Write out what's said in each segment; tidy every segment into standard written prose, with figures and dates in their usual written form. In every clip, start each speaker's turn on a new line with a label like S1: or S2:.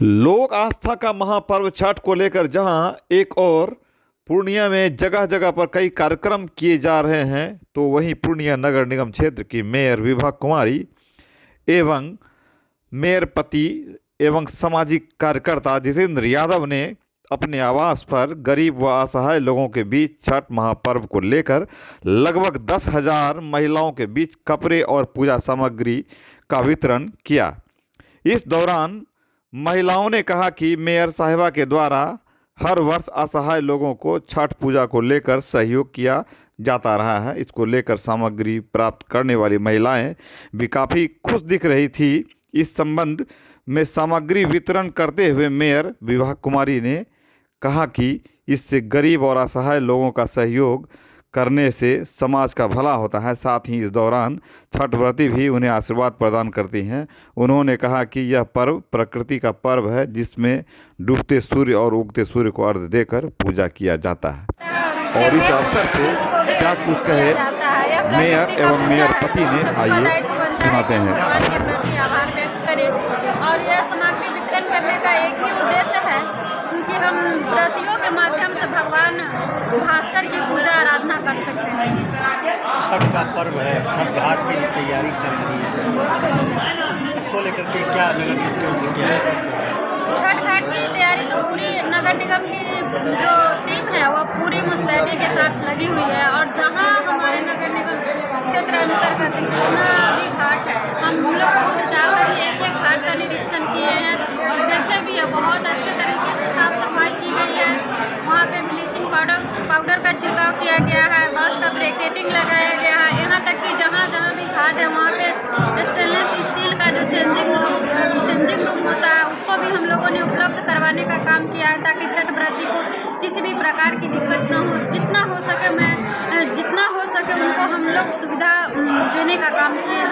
S1: लोक आस्था का महापर्व छठ को लेकर जहां एक और पूर्णिया में जगह जगह पर कई कार्यक्रम किए जा रहे हैं, तो वहीं पूर्णिया नगर निगम क्षेत्र की मेयर विभा कुमारी एवं मेयर पति एवं सामाजिक कार्यकर्ता जितेंद्र यादव ने अपने आवास पर गरीब व असहाय लोगों के बीच छठ महापर्व को लेकर लगभग 10,000 महिलाओं के बीच कपड़े और पूजा सामग्री का वितरण किया। इस दौरान महिलाओं ने कहा कि मेयर साहिबा के द्वारा हर वर्ष असहाय लोगों को छठ पूजा को लेकर सहयोग किया जाता रहा है। इसको लेकर सामग्री प्राप्त करने वाली महिलाएं भी काफ़ी खुश दिख रही थी। इस संबंध में सामग्री वितरण करते हुए मेयर विभा कुमारी ने कहा कि इससे गरीब और असहाय लोगों का सहयोग करने से समाज का भला होता है। साथ ही इस दौरान छठ व्रती भी उन्हें आशीर्वाद प्रदान करती हैं। उन्होंने कहा कि यह पर्व प्रकृति का पर्व है, जिसमें डूबते सूर्य और उगते सूर्य को अर्घ्य देकर पूजा किया जाता है। और इस अवसर पर क्या कुछ कहे मेयर एवं मेयर पति ने, आइए सुनाते हैं।
S2: आभार व्यक्त करें। और यह सामग्री वितरण करने का एक ही उद्देश्य है कि हम व्रतियों के माध्यम से भगवान भास्कर की पूजा आराधना कर सकते हैं।
S3: छठ का पर्व है, छठ घाट की तैयारी चल रही है, इसको लेकर के क्या नगर निगम से किया है?
S2: छठ घाट की तैयारी तो पूरी नगर निगम की जो टीम है वो पूरी मुस्तैदी के साथ लगी हुई है। और जहाँ हमारे नगर निगम क्षेत्र अंतर्गत जितना भी घाट है, हम लोग खुद जाकर एक एक घाट का निरीक्षण किए हैं और देखे भी है। बहुत अच्छे तरीके से साफ सफाई की गई है। वहाँ पे ब्लीचिंग पाउडर का छिड़काव किया गया है, बांस का ब्रैकेटिंग लगाया गया है। यहाँ तक कि जहाँ जहाँ भी घाट है वहाँ पे स्टेनलेस स्टील का जो चेंजिंग रूम होता है उसको भी हम लोगों ने उपलब्ध करवाने का काम किया है, ताकि छठ व्रती को किसी भी प्रकार की दिक्कत न हो। जितना हो सके उनको हम लोग सुविधा देने का काम किया है।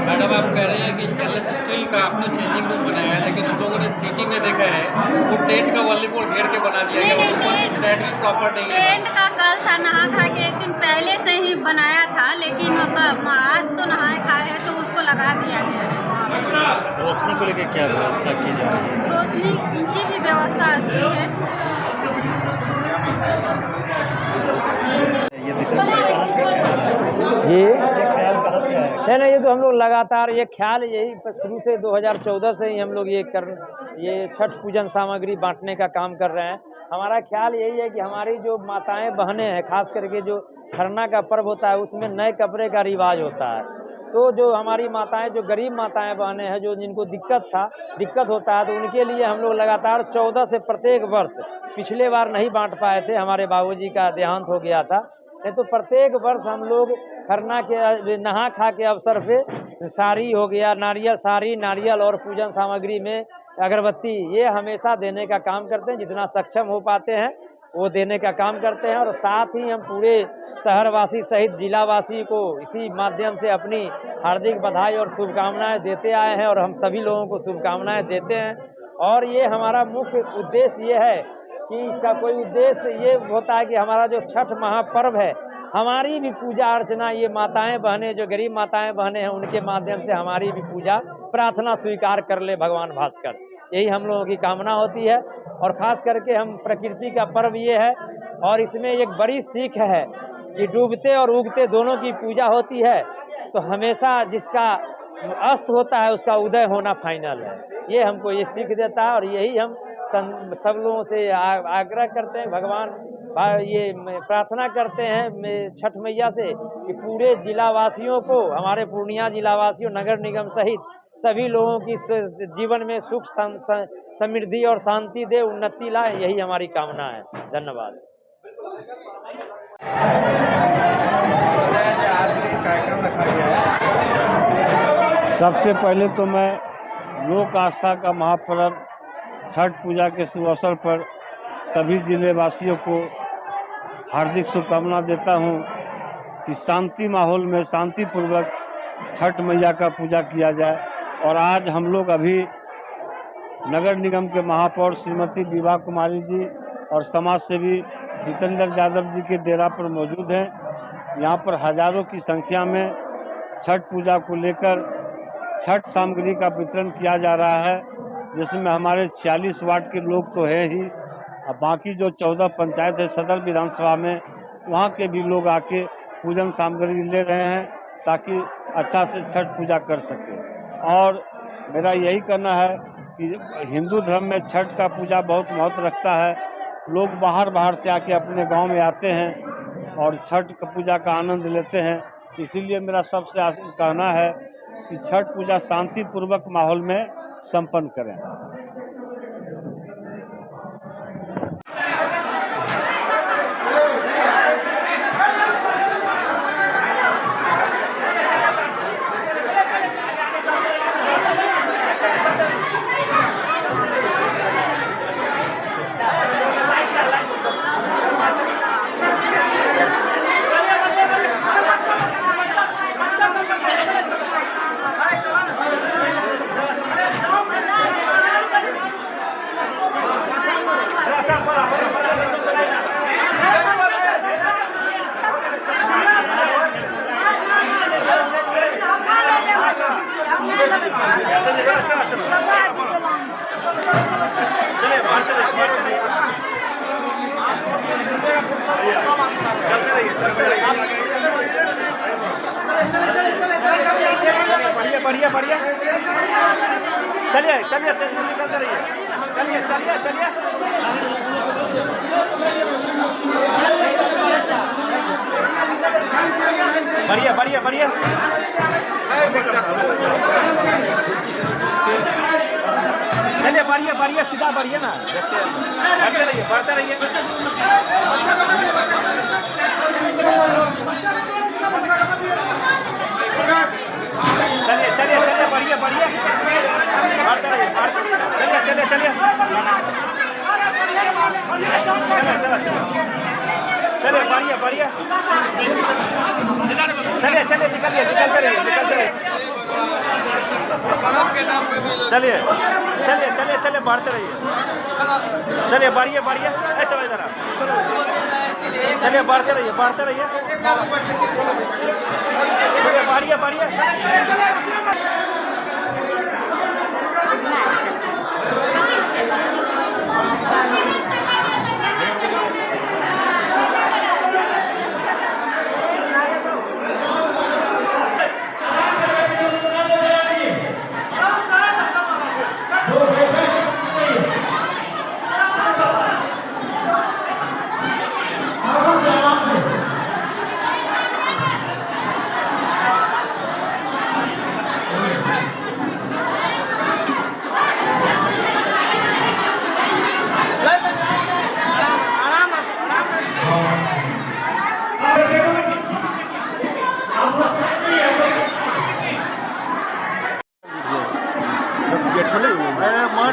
S4: मैडम, आप कह रहे हैं कि स्टेनलेस स्टील का आपने चेंजिंग रूम बनाया है, लेकिन हम लोगों ने सिटी में देखा है वो टेंट का वॉलीबॉल घेर के बना दिया गया, ऊपर से सेट भी प्रॉपर नहीं है।
S2: टेंट का कल था, नहा खा के एक दिन पहले से ही बनाया था, लेकिन आज तो नहाए खाए है तो उसको लगा दिया गया।
S3: रोशनी को लेकर क्या व्यवस्था की जा रही है?
S2: रोशनी की भी व्यवस्था अच्छी है।
S3: ये वितरण कहाँ से
S5: जी
S3: ये ख्याल कहाँ से आया?
S5: नहीं, ये तो हम लोग लगातार ये ख्याल यही शुरू से 2014 से ही हम लोग ये छठ पूजन सामग्री बांटने का काम कर रहे हैं। हमारा ख्याल यही है कि हमारी जो माताएं बहनें हैं, खास करके जो खरना का पर्व होता है उसमें नए कपड़े का रिवाज होता है। तो जो हमारी माताएं, जो गरीब माताएं बहनें हैं, जो जिनको दिक्कत होता है, तो उनके लिए हम लोग लगातार 14 से प्रत्येक वर्ष, पिछले बार नहीं बांट पाए थे, हमारे बाबूजी का देहांत हो गया था, नहीं तो प्रत्येक वर्ष हम लोग खरना के नहा खा के अवसर पे साड़ी हो गया, नारियल और पूजन सामग्री में अगरबत्ती, ये हमेशा देने का काम करते हैं। जितना सक्षम हो पाते हैं वो देने का काम करते हैं। और साथ ही हम पूरे शहरवासी सहित जिलावासी को इसी माध्यम से अपनी हार्दिक बधाई और शुभकामनाएं देते आए हैं, और हम सभी लोगों को शुभकामनाएं देते हैं। और ये हमारा मुख्य उद्देश्य ये है कि इसका कोई उद्देश्य ये होता है कि हमारा जो छठ महापर्व है, हमारी भी पूजा अर्चना, ये माताएं बहनें, जो गरीब माताएं बहनें हैं, उनके माध्यम से हमारी भी पूजा प्रार्थना स्वीकार कर ले भगवान भास्कर, यही हम लोगों की कामना होती है। और ख़ास करके हम प्रकृति का पर्व ये है, और इसमें एक बड़ी सीख है कि डूबते और उगते दोनों की पूजा होती है, तो हमेशा जिसका अस्त होता है उसका उदय होना फाइनल है। ये हमको ये सीख देता है, और यही हम सब लोगों से आग्रह करते हैं, भगवान ये प्रार्थना करते हैं छठ मैया से कि पूरे जिलावासियों को, हमारे पूर्णिया जिलावासियों, नगर निगम सहित सभी लोगों की जीवन में सुख समृद्धि और शांति दे, उन्नति लाए, यही हमारी कामना है। धन्यवाद।
S4: कार्यक्रम रखा गया है।
S6: सबसे पहले तो मैं लोक आस्था का महापर्व छठ पूजा के शुभ अवसर पर सभी जिलेवासियों को हार्दिक शुभकामना देता हूं कि शांति माहौल में शांतिपूर्वक छठ मैया का पूजा किया जाए। और आज हम लोग अभी नगर निगम के महापौर श्रीमती विभा कुमारी जी और समाज सेवी जितेंद्र यादव जी के डेरा पर मौजूद हैं। यहाँ पर हजारों की संख्या में छठ पूजा को लेकर छठ सामग्री का वितरण किया जा रहा है, जिसमें हमारे 46 वार्ड के लोग तो हैं ही, और बाकी जो 14 पंचायत है सदर विधानसभा में, वहाँ के भी लोग आके पूजन सामग्री ले रहे हैं ताकि अच्छा से छठ पूजा कर सके। और मेरा यही कहना है कि हिंदू धर्म में छठ का पूजा बहुत महत्व रखता है। लोग बाहर से आके अपने गांव में आते हैं और छठ का पूजा का आनंद लेते हैं। इसीलिए मेरा सबसे कहना है कि छठ पूजा शांतिपूर्वक माहौल में संपन्न करें।
S3: बढ़िया बढ़िया, चलिए चलिए निकलते रहिए, चलिए चलिए चलिए, बढ़िया बढ़िया बढ़िया, चलिए बढ़िया बढ़िया, सीधा बढ़िया ना, बढ़ते रहिए बढ़ते रहिए, चलिए चलिए चलिए, बढ़िया बढ़िया, बढ़ते रहिए चलिए चलिए चलिए, चलिए बढ़िया बढ़िया, चलिए चलिए निकलिए, निकलते रहिए निकलते रहिए, चलिए चलिए चलिए चलिए, बढ़ते रहिए, चलिए बढ़िया बढ़िया, चलो इधर आ, चलिए बढ़ते रहिए बढ़िया बढ़िया।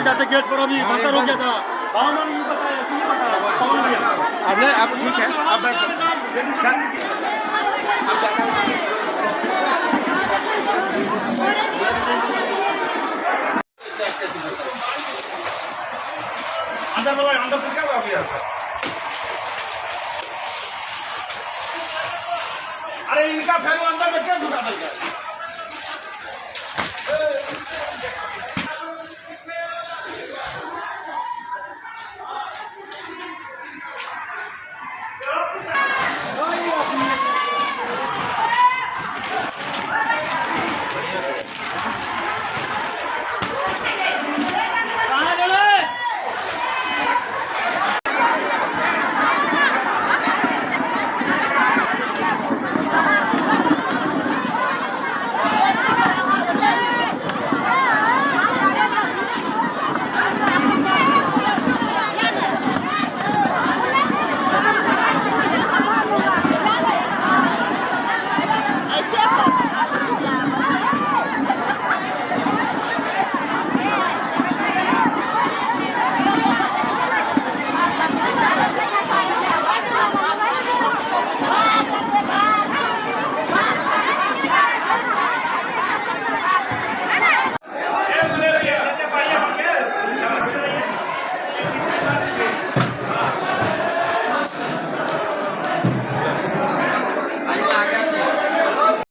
S7: जाते गेट पर अभी बंद हो गया था।
S3: अरे अब ठीक है, अब बैठ अंदर से क्या हुआ अभी? अरे इनका फैलो अंदर में क्या झूठा